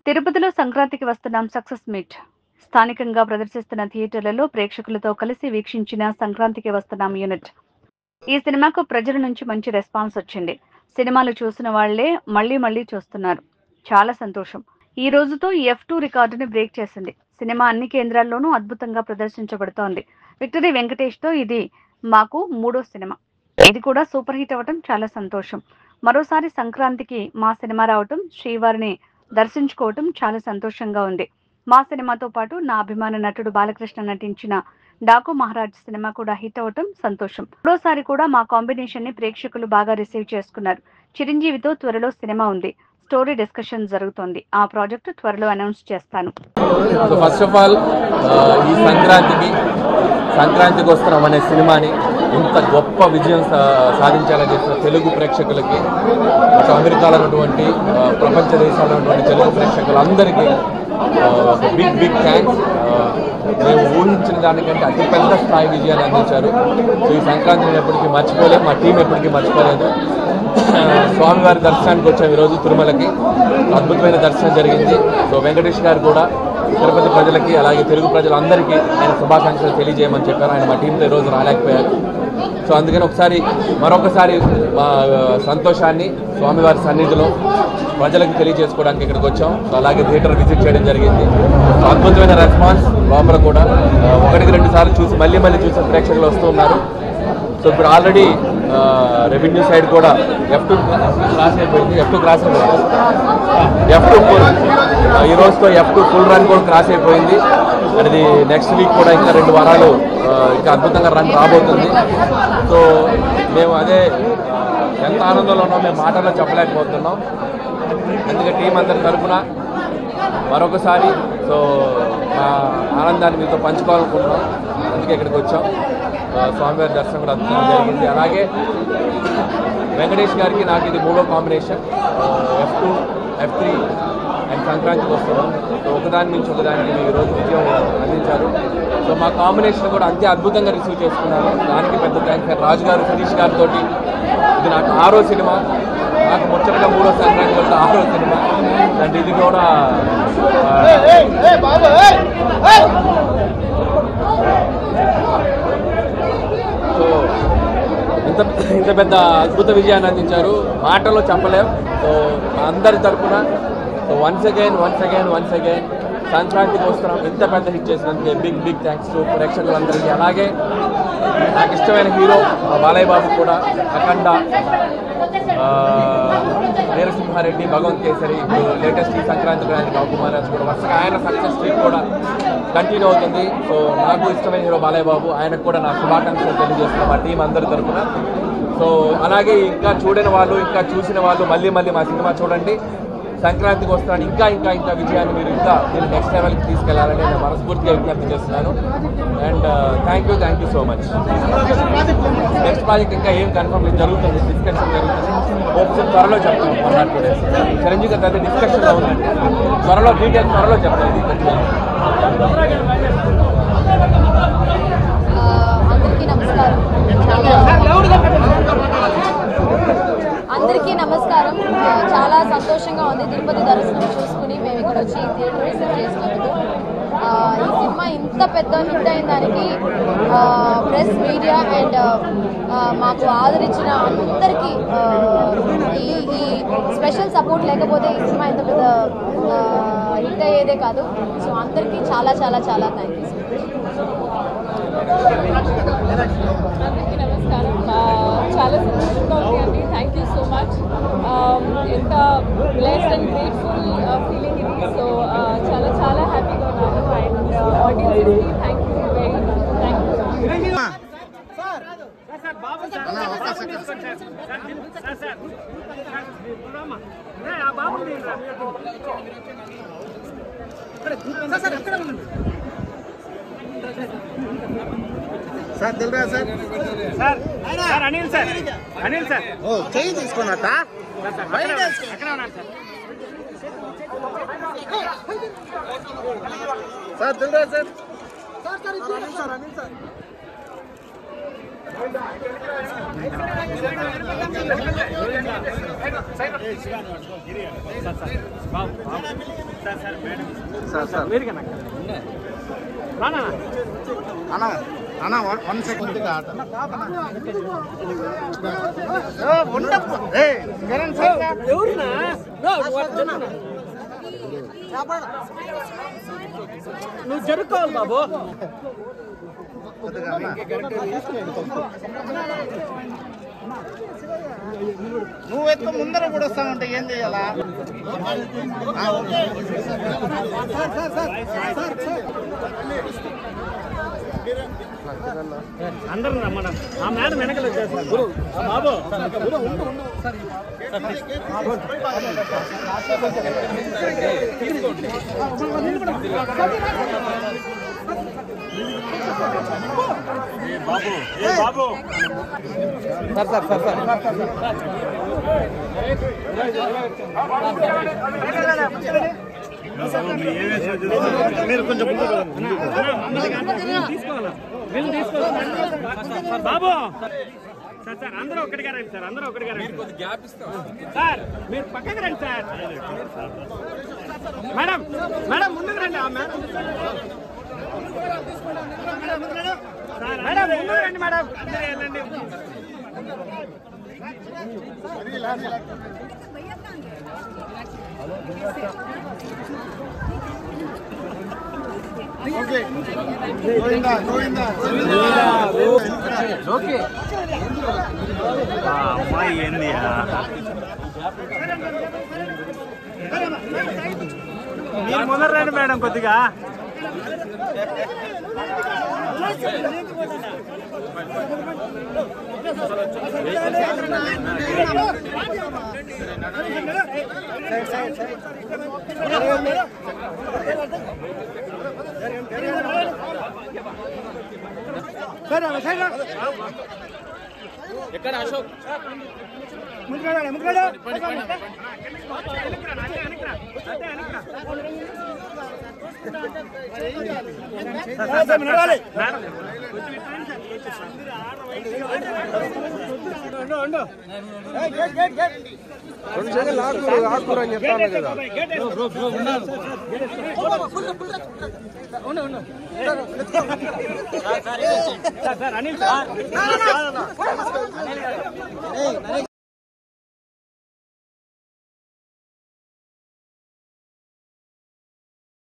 తిరుపతిలో సంక్రాంతికి వస్తున్నాం సక్సెస్ మీట్. స్థానికంగా ప్రదర్శిస్తున్న థియేటర్లలో ప్రేక్షకులతో కలిసి వీక్షించిన సంక్రాంతికి వస్తున్నాం యూనిట్. ఈ సినిమాకు ప్రజల నుంచి మంచి రెస్పాన్స్ వచ్చింది. సినిమాలు చూసిన వాళ్లే మళ్లీ మళ్లీ చూస్తున్నారు. చాలా సంతోషం. ఈ రోజుతో F2 రికార్డుని బ్రేక్ చేసింది. సినిమా అన్ని కేంద్రాల్లోనూ అద్భుతంగా ప్రదర్శించబడుతోంది. విక్టరీ వెంకటేష్తో ఇది మాకు 3వ సినిమా. ఇది కూడా సూపర్ హిట్ అవ్వటం చాలా సంతోషం. మరోసారి సంక్రాంతికి మా సినిమా రావటం, శ్రీవారిని దర్శించుకోవటం చాలా సంతోషంగా ఉంది. మా సినిమాతో పాటు నా అభిమాన నటుడు బాలకృష్ణ నటించిన డాకు మహారాజ్ సినిమా కూడా హిట్ అవటం సంతోషం. మరోసారి కూడా మా కాంబినేషన్ ని ప్రేక్షకులు బాగా రిసీవ్ చేసుకున్నారు. చిరంజీవితో త్వరలో సినిమా ఉంది. స్టోరీ డిస్కషన్ జరుగుతోంది. ఆ ప్రాజెక్టు త్వరలో అనౌన్స్ చేస్తాను. ఫస్ట్ ఆఫ్ ఆల్ ఈ సంక్రాంతికి వస్తున్నాం అనే సినిమాని ఇంత గొప్ప విజయం సాధించాలని చెప్పిన తెలుగు ప్రేక్షకులకి, అమెరికాలో ఉన్నటువంటి ప్రపంచ దేశాల్లో ఉన్నటువంటి తెలుగు ప్రేక్షకులందరికీ ఒక బిగ్ థ్యాంక్స్. మేము ఊహించిన దానికంటే అతిపెద్ద స్థాయి విజయాన్ని అందించారు. సో ఈ సంక్రాంతిని ఎప్పటికీ మర్చిపోలేదు, మా టీం ఎప్పటికీ మర్చిపోలేదు. స్వామివారి దర్శనానికి వచ్చాము ఈరోజు తిరుమలకి. అద్భుతమైన దర్శనం జరిగింది. సో వెంకటేష్ గారు కూడా తిరుపతి ప్రజలకి అలాగే తెలుగు ప్రజలందరికీ ఆయన శుభాకాంక్షలు తెలియజేయమని చెప్పారు. ఆయన మా టీంతో ఈరోజు రాలేకపోయారు. సో అందుకని మరొకసారి మా సంతోషాన్ని స్వామివారి సన్నిధిలో ప్రజలకు తెలియజేసుకోవడానికి ఇక్కడికి వచ్చాం. సో అలాగే థియేటర్ విజిట్ చేయడం జరిగింది. అద్భుతమైన రెస్పాన్స్. లోపల కూడా 1-2 సార్లు చూసి మళ్ళీ చూసిన ప్రేక్షకులు వస్తూ ఉన్నారు. సో ఇప్పుడు ఆల్రెడీ రెవెన్యూ సైడ్ కూడా F2 క్రాస్ అయిపోయింది. F2 ఫుల్ ఈ రోజుతో F2 ఫుల్ రన్ కూడా క్రాస్ అయిపోయింది. అది నెక్స్ట్ వీక్ కూడా ఇంకా 2 వారాలు ఇంకా అద్భుతంగా రన్ రాబోతుంది. సో మేము అదే ఎంత ఆనందంలో ఉన్నాం మేము మాటల్లో చెప్పలేకపోతున్నాం. అందుకే టీం అందరి తరఫున మరొకసారి సో మా ఆనందాన్ని మీతో పంచుకోవాలనుకుంటున్నాం. అందుకే ఇక్కడికి వచ్చాం. స్వామివారి దర్శనం కూడా అద్భుతంగా జరిగింది. అలాగే వెంకటేష్ గారికి నాకు ఇది 3వ కాంబినేషన్. F2, F3 అండ్ సంక్రాంతికి వస్తున్నాం. సో ఒకదాని నుంచి ఒకదానికి మేము ఈరోజు విజయం అందించారు. సో మా కాంబినేషన్ కూడా అంతే అద్భుతంగా రిసీవ్ చేసుకున్నాను. దానికి పెద్ద థ్యాంక్స్. రాజు గారు, సతీష్ గారితో ఇది నాకు 6వ సినిమా. నాకు ముచ్చటగా 3వ సంక్రాంతి వల్ల 6వ సినిమా. అంటే ఇది కూడా సో ఇంత పెద్ద అద్భుత విజయాన్ని అందించారు. మాటల్లో చెప్పలేం. సో అందరి తరఫున వన్స్ అగైన్ సంక్రాంతికి వస్తున్నాం ఇంత పెద్ద హిట్ చేసినందుకే బిగ్ థ్యాంక్స్ టు ప్రేక్షకులందరికీ. అలాగే నాకు ఇష్టమైన హీరో బాలయ్య బాబు కూడా అఖండ, వీరసింహారెడ్డి, భగవంత్ కేసరి, ఇప్పుడు లేటెస్ట్ ఈ సంక్రాంతి డాకు మహారాజ్ కూడా వరుసగా ఆయన సక్సెస్ స్ట్రీట్ కూడా కంటిన్యూ అవుతుంది. సో నాకు ఇష్టమైన హీరో బాలయ్య బాబు, ఆయనకు కూడా నా శుభాకాంక్షలు తెలియజేస్తున్నాం మా టీం అందరి తరఫున. సో అలాగే ఇంకా చూడని వాళ్ళు, ఇంకా చూసిన వాళ్ళు మళ్ళీ మా సినిమా చూడండి. సంక్రాంతికి వస్తున్నాను ఇంకా విజయాన్ని మీరు దీన్ని నెక్స్ట్ లెవెల్కి తీసుకెళ్లాలని నేను మనస్ఫూర్తిగా విజ్ఞప్తి చేస్తున్నాను. And thank you so much. Next project ఇంకా ఏం కన్ఫర్మ్ జరుగుతుంది, డిస్కషన్ జరుగుతుంది. హోప్స్ త్వరలో చెప్తాను. 1 or 2 days చిరంజీవి గారి దగ్గర డిస్కషన్లో ఉందండి. త్వరలో డీటెయిల్స్ త్వరలో చెప్తాను. అందరికీ నమస్కారం. చాలా సంతోషంగా ఉంది తిరుపతి దర్శనం చూసుకుని మేము ఇక్కడ వచ్చి థియేటర్ విజిట్ చేసినందుకు. ఈ సినిమా ఇంత పెద్ద హిట్ అయిన దానికి ప్రెస్, మీడియా అండ్ మాకు ఆదరించిన అందరికీ ఈ స్పెషల్ సపోర్ట్ లేకపోతే ఈ సినిమా ఇంత పెద్ద హిట్ అయ్యేదే కాదు. సో అందరికీ చాలా థ్యాంక్ యూ. అందరికీ నమస్కారం. చాలా సంతోషంగా ఉంది అండి. Thank you so much. ఎంత బ్లెస్డ్ అండ్ గ్రేట్ఫుల్ ఫీలింగ్ ఇది. సో చాలా హ్యాపీగా ఉన్నాను. అండ్ ఆడియన్స్కి thank you very much. Thank you. Sir దిల్రా సార్ అనిల్ సార్ ఓ చేయి తీసుకున్నాట సార్ దిల్రా సార్ అనిల్ సార్ అన్న 1 సెకండ్ నువ్వు జరుపుకోవాలి బాబు. నువ్వు ఎత్తు ముందర కూడా వస్తానంటే ఏం చేయాలా? అందరూ రమ్మడం. ఆ మేడం వెనకలు వచ్చేస్తారు బాబు. బాబు మీరు కొంచెం తీసుకోవాలా? వీళ్ళు తీసుకోవాలి బాబు. సార్ సార్ అందరూ ఒక్కడిగా రండి సార్. అందరూ ఒక్కడిగా రండి సార్. మీరు పక్కకి రండి సార్. మేడం మేడం ముందుకు రండి. మేడం మేడం ముందుకు రండి. మేడం అందరూ వెళ్ళండి. అమ్మాయి ఏంది? మీరు ముందర రండి మేడం కొద్దిగా. ఎక్కడ అశోక్ ఆకుకూర అని చెప్తాను కదా. Sir Anil sir